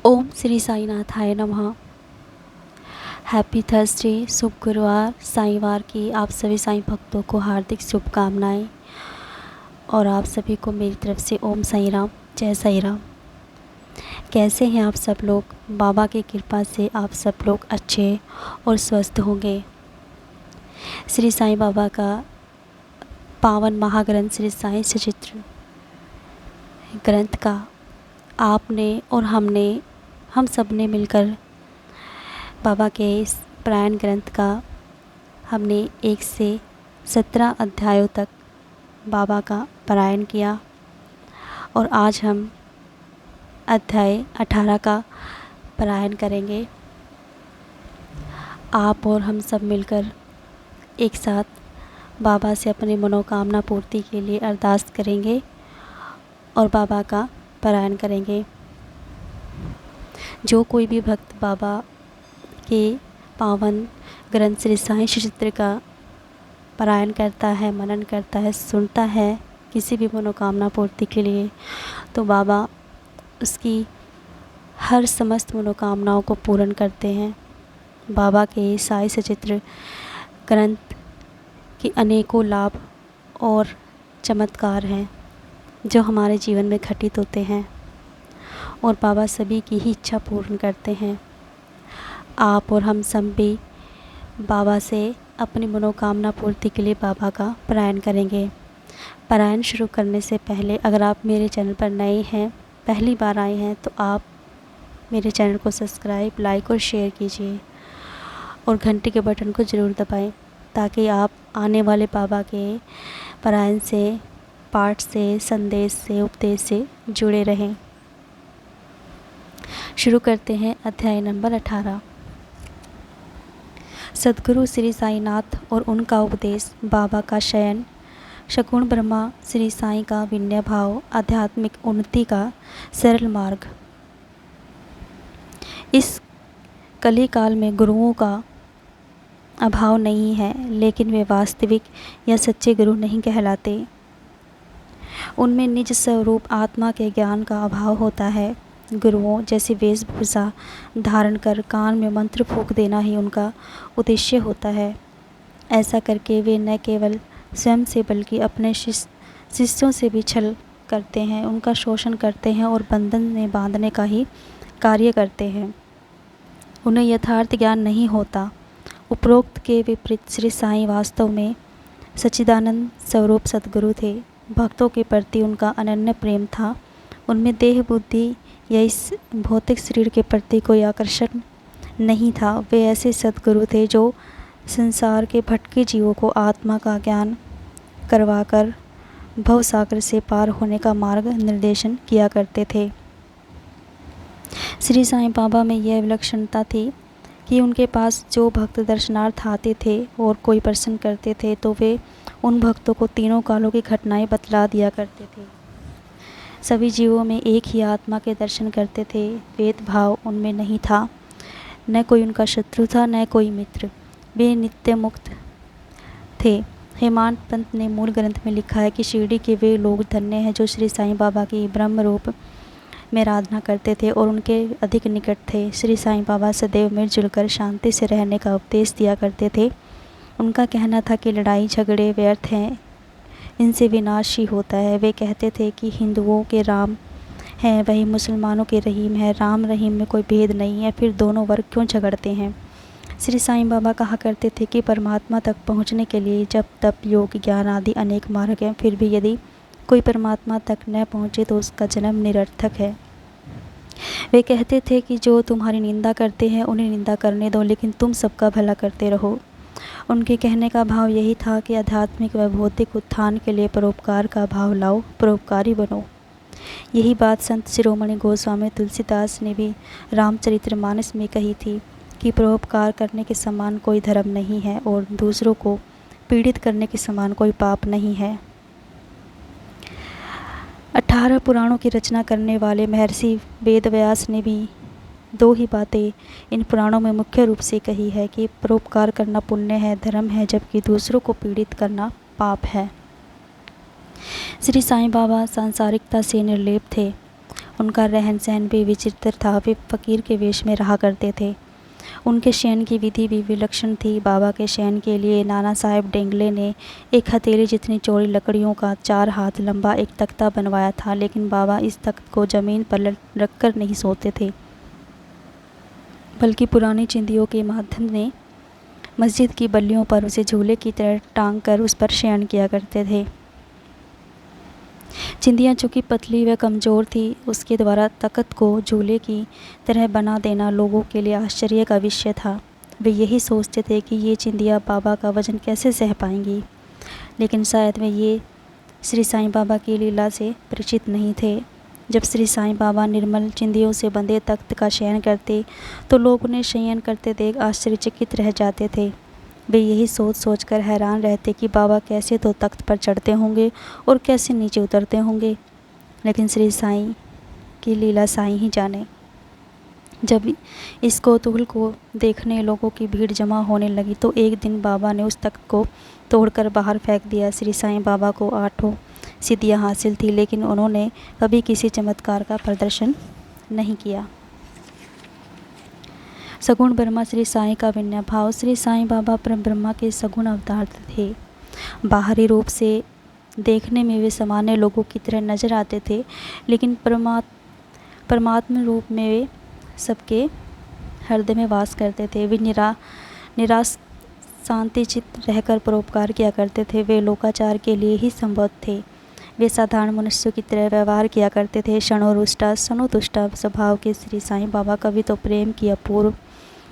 ओम श्री साईनाथाय नमः। Happy Thursday, शुभ गुरुवार, साईवार की आप सभी साईं भक्तों को हार्दिक शुभकामनाएं और आप सभी को मेरी तरफ से ओम साईं राम, जय साईं राम। कैसे हैं आप सब लोग? बाबा की कृपा से आप सब लोग अच्छे और स्वस्थ होंगे। श्री साईं बाबा का पावन महाग्रंथ श्री साईं सचित्र ग्रंथ का आपने और हम सब ने मिलकर बाबा के इस पारायण ग्रंथ का हमने 1 से 17 अध्यायों तक बाबा का पारायण किया और आज हम अध्याय 18 का पारायण करेंगे। आप और हम सब मिलकर एक साथ बाबा से अपनी मनोकामना पूर्ति के लिए अरदास करेंगे और बाबा का पारायण करेंगे। जो कोई भी भक्त बाबा के पावन ग्रंथ श्री साईं सचित्र का पारायण करता है, मनन करता है, सुनता है किसी भी मनोकामना पूर्ति के लिए, तो बाबा उसकी हर समस्त मनोकामनाओं को पूर्ण करते हैं। बाबा के साईं सचित्र ग्रंथ के अनेकों लाभ और चमत्कार हैं जो हमारे जीवन में घटित होते हैं और बाबा सभी की ही इच्छा पूर्ण करते हैं। आप और हम सब भी बाबा से अपनी मनोकामना पूर्ति के लिए बाबा का पारायण करेंगे। पारायण शुरू करने से पहले अगर आप मेरे चैनल पर नए हैं, पहली बार आए हैं, तो आप मेरे चैनल को सब्सक्राइब, लाइक और शेयर कीजिए और घंटी के बटन को ज़रूर दबाएं ताकि आप आने वाले बाबा के पारायण से, पाठ से, संदेश से, उपदेश से जुड़े रहें। शुरू करते हैं अध्याय नंबर 18। सद्गुरु श्री साईनाथ और उनका उपदेश, बाबा का शयन, शगुन ब्रह्मा, श्री साईं का विनय भाव, आध्यात्मिक उन्नति का सरल मार्ग। इस कली काल में गुरुओं का अभाव नहीं है, लेकिन वे वास्तविक या सच्चे गुरु नहीं कहलाते। उनमें निज स्वरूप आत्मा के ज्ञान का अभाव होता है। गुरुओं जैसी वेशभूषा धारण कर कान में मंत्र फूंक देना ही उनका उद्देश्य होता है। ऐसा करके वे न केवल स्वयं से बल्कि अपने शिष्यों से भी छल करते हैं, उनका शोषण करते हैं और बंधन में बांधने का ही कार्य करते हैं। उन्हें यथार्थ ज्ञान नहीं होता। उपरोक्त के विपरीत श्री साईं वास्तव में सच्चिदानंद स्वरूप सद्गुरु थे। भक्तों के प्रति उनका अनन्य प्रेम था। उनमें देह, बुद्धि या इस भौतिक शरीर के प्रति कोई आकर्षण नहीं था। वे ऐसे सद्गुरु थे जो संसार के भटके जीवों को आत्मा का ज्ञान करवाकर भवसागर से पार होने का मार्ग निर्देशन किया करते थे। श्री साईं बाबा में यह विलक्षणता थी कि उनके पास जो भक्त दर्शनार्थ आते थे और कोई प्रश्न करते थे तो वे उन भक्तों को तीनों कालों की घटनाएं बतला दिया करते थे। सभी जीवों में एक ही आत्मा के दर्शन करते थे। भेदभाव उनमें नहीं था। न कोई उनका शत्रु था, न कोई मित्र। वे नित्य मुक्त थे। हेमांत पंत ने मूल ग्रंथ में लिखा है कि शिरडी के वे लोग धन्य हैं जो श्री साईं बाबा की ब्रह्म रूप में आराधना करते थे और उनके अधिक निकट थे। श्री साईं बाबा सदैव मिलजुल कर शांति से रहने का उपदेश दिया करते थे। उनका कहना था कि लड़ाई झगड़े व्यर्थ हैं, इनसे विनाश ही होता है। वे कहते थे कि हिंदुओं के राम हैं वही मुसलमानों के रहीम है। राम रहीम में कोई भेद नहीं है, फिर दोनों वर्ग क्यों झगड़ते हैं। श्री साईं बाबा कहा करते थे कि परमात्मा तक पहुंचने के लिए जप, तप, योग, ज्ञान आदि अनेक मार्ग हैं, फिर भी यदि कोई परमात्मा तक न पहुँचे तो उसका जन्म निरर्थक है। वे कहते थे कि जो तुम्हारी निंदा करते हैं उन्हें निंदा करने दो, लेकिन तुम सबका भला करते रहो। उनके कहने का भाव यही था कि आध्यात्मिक व भौतिक उत्थान के लिए परोपकार का भाव लाओ, परोपकारी बनो। यही बात संत शिरोमणि गोस्वामी तुलसीदास ने भी रामचरितमानस में कही थी कि परोपकार करने के समान कोई धर्म नहीं है और दूसरों को पीड़ित करने के समान कोई पाप नहीं है। 18 पुराणों की रचना करने वाले महर्षि वेदव्यास ने भी 2 ही बातें इन पुराणों में मुख्य रूप से कही है कि परोपकार करना पुण्य है, धर्म है, जबकि दूसरों को पीड़ित करना पाप है। श्री साईं बाबा सांसारिकता से निर्लेप थे। उनका रहन सहन भी विचित्र था। वे फ़कीर के वेश में रहा करते थे। उनके शयन की विधि भी विलक्षण थी। बाबा के शयन के लिए नाना साहेब डेंगले ने एक हथेली जितनी चौड़ी लकड़ियों का 4 हाथ लंबा एक तख्ता बनवाया था, लेकिन बाबा इस तख्त को ज़मीन पर रखकर नहीं सोते थे, बल्कि पुरानी चिंदियों के माध्यम ने मस्जिद की बल्लियों पर उसे झूले की तरह टांग कर उस पर शयन किया करते थे। चिंदियाँ चूँकि पतली व कमज़ोर थी, उसके द्वारा तख्त को झूले की तरह बना देना लोगों के लिए आश्चर्य का विषय था। वे यही सोचते थे कि ये चिंदियाँ बाबा का वजन कैसे सह पाएंगी, लेकिन शायद वे ये श्री साईं बाबा की लीला से परिचित नहीं थे। जब श्री साईं बाबा निर्मल चिंदियों से बंधे तख्त का शयन करते तो लोग उन्हें शयन करते देख आश्चर्यचकित रह जाते थे। वे यही सोच सोच कर हैरान रहते कि बाबा कैसे तो तख्त पर चढ़ते होंगे और कैसे नीचे उतरते होंगे, लेकिन श्री साईं की लीला साईं ही जाने। जब इस कौतूहल को देखने लोगों की भीड़ जमा होने लगी तो एक दिन बाबा ने उस तख्त को तोड़कर बाहर फेंक दिया। श्री साईं बाबा को 8 सिद्धियाँ हासिल थी, लेकिन उन्होंने कभी किसी चमत्कार का प्रदर्शन नहीं किया। सगुण ब्रह्मा श्री साईं का विनय भाव। श्री साईं बाबा परम ब्रह्मा के सगुण अवतार थे। बाहरी रूप से देखने में वे सामान्य लोगों की तरह नजर आते थे, लेकिन परमात्मा रूप में वे सबके हृदय में वास करते थे। वे निराश शांति चित्त रहकर परोपकार किया करते थे। वे लोकाचार के लिए ही संबद्ध थे। वे साधारण मनुष्यों की तरह व्यवहार किया करते थे। क्षणोरुष्टा सनोतुष्टा स्वभाव के श्री साईं बाबा कभी तो प्रेम की अपूर्व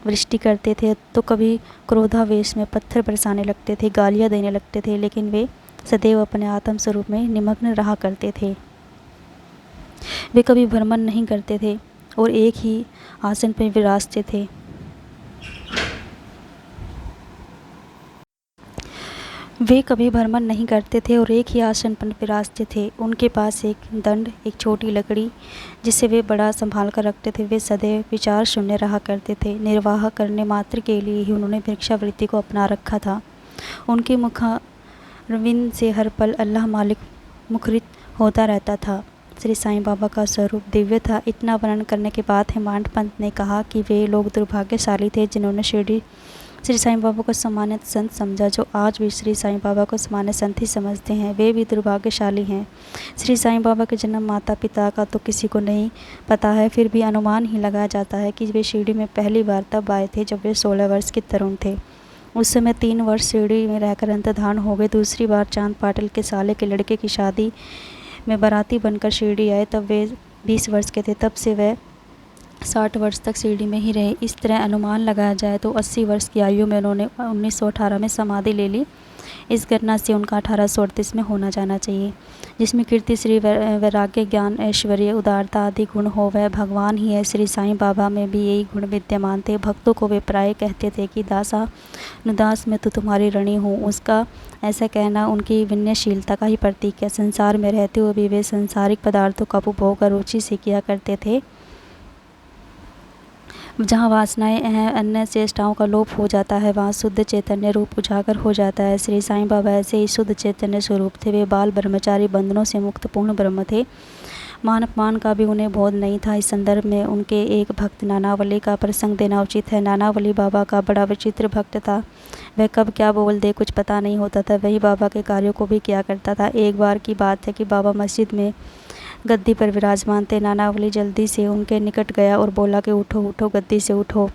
वृष्टि करते थे, तो कभी क्रोधावेश में पत्थर बरसाने लगते थे, गालियाँ देने लगते थे, लेकिन वे सदैव अपने आत्म स्वरूप में निमग्न रहा करते थे। वे कभी भ्रमण नहीं करते थे और एक ही आसन पर विराजते थे। वे कभी भ्रमण नहीं करते थे और एक ही आसन पर विराजते थे। उनके पास एक दंड, एक छोटी लकड़ी जिसे वे बड़ा संभाल कर रखते थे। वे सदैव विचार शून्य रहा करते थे। निर्वाह करने मात्र के लिए ही उन्होंने भिक्षावृत्ति को अपना रखा था। उनके मुखारविंद से हर पल अल्लाह मालिक मुखरित होता रहता था। श्री साईं बाबा का स्वरूप दिव्य था। इतना वर्णन करने के बाद हेमांत पंत ने कहा कि वे लोग दुर्भाग्यशाली थे जिन्होंने शिरडी श्री साईं बाबा को सामान्य संत समझा। जो आज भी श्री साईं बाबा को सामान्य संत ही समझते हैं, वे भी दुर्भाग्यशाली हैं। श्री साईं बाबा के जन्म माता पिता का तो किसी को नहीं पता है, फिर भी अनुमान ही लगाया जाता है कि वे शिरडी में पहली बार तब आए थे जब वे 16 वर्ष के तरुण थे। उस समय 3 वर्ष शिरडी में रहकर अंतर्धान हो गए। दूसरी बार चांद पाटिल के साले के लड़के की शादी में बाराती बनकर शिरडी आए, तब वे 20 वर्ष के थे। तब से वे 60 वर्ष तक शिरडी में ही रहे। इस तरह अनुमान लगाया जाए तो 80 वर्ष की आयु में उन्होंने 1918 में समाधि ले ली। इस घटना से उनका 1838 में होना जाना चाहिए, जिसमें कीर्ति श्री वैराग्य ज्ञान ऐश्वर्य उदारता आदि गुण हो। वह भगवान ही है। श्री साईं बाबा में भी यही गुण विद्यमान थे। भक्तों को वे प्राय कहते थे कि दासा नुदास मैं तो तुम्हारी ऋणी हूँ। उसका ऐसा कहना उनकी विनयशीलता का ही प्रतीक है। संसार में रहते हुए भी वे सांसारिक पदार्थों का उपभोग रुचि से किया करते थे। जहाँ वासनाएं अन्य चेष्टाओं का लोप हो जाता है, वहाँ शुद्ध चैतन्य रूप उजागर हो जाता है। श्री साईं बाबा ऐसे ही शुद्ध चैतन्य स्वरूप थे। वे बाल ब्रह्मचारी बंधनों से मुक्त पूर्ण ब्रह्म थे। मान अपमान का भी उन्हें बोध नहीं था। इस संदर्भ में उनके एक भक्त नानावली का प्रसंग देना उचित है। नानावली बाबा का बड़ा विचित्र भक्त था। वह कब क्या बोल दे कुछ पता नहीं होता था। वही बाबा के कार्यों को भी किया करता था। एक बार की बात है कि बाबा मस्जिद में गद्दी पर विराजमान थे। नानावली जल्दी से उनके निकट गया और बोला कि उठो उठो, गद्दी से उठो।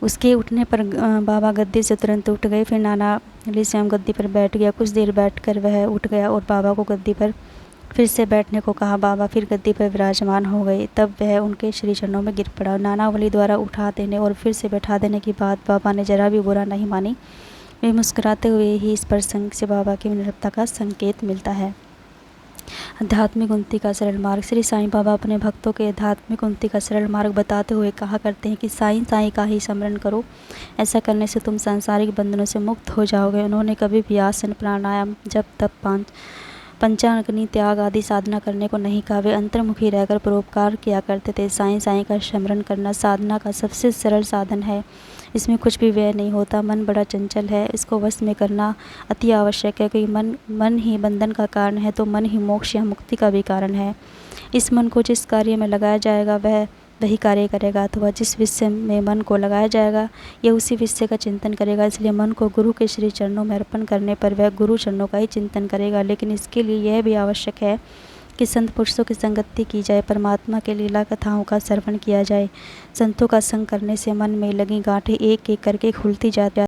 उसके उठने पर बाबा गद्दी से तुरंत उठ गए। फिर नानावली स्वयं गद्दी पर बैठ गया। कुछ देर बैठकर वह उठ गया और बाबा को गद्दी पर फिर से बैठने को कहा। बाबा फिर गद्दी पर विराजमान हो गए। तब वह उनके श्री चरणों में गिर पड़ा। नानावली द्वारा उठा देने और फिर से बैठा देने की बात बाबा ने जरा भी बुरा नहीं मानी। वे मुस्कुराते हुए ही इस प्रसंग से बाबा की विनम्रता का संकेत मिलता है। आध्यात्मिक उन्नति का सरल मार्ग। श्री साईं बाबा अपने भक्तों के आध्यात्मिक उन्नति का सरल मार्ग बताते हुए कहा करते हैं कि साईं साईं का ही स्मरण करो। ऐसा करने से तुम सांसारिक बंधनों से मुक्त हो जाओगे। उन्होंने कभी भी आसन प्राणायाम जप तप पंचाग्नि त्याग आदि साधना करने को नहीं कहा। वे अंतर्मुखी रहकर परोपकार किया करते थे। साईं साईं का स्मरण करना साधना का सबसे सरल साधन है। इसमें कुछ भी व्यय नहीं होता। मन बड़ा चंचल है, इसको वश में करना अति आवश्यक है, क्योंकि मन ही बंधन का कारण है, तो मन ही मोक्ष या मुक्ति का भी कारण है। इस मन को जिस कार्य में लगाया जाएगा वह वही कार्य करेगा, अथवा जिस विषय में मन को लगाया जाएगा यह उसी विषय का चिंतन करेगा। इसलिए मन को गुरु के श्री चरणों में अर्पण करने पर वह गुरु चरणों का ही चिंतन करेगा। लेकिन इसके लिए यह भी आवश्यक है कि संत पुरुषों की संगति की जाए, परमात्मा के लीला कथाओं का श्रवण किया जाए। संतों का संग करने से मन में लगी गांठें एक एक करके खुलती जाती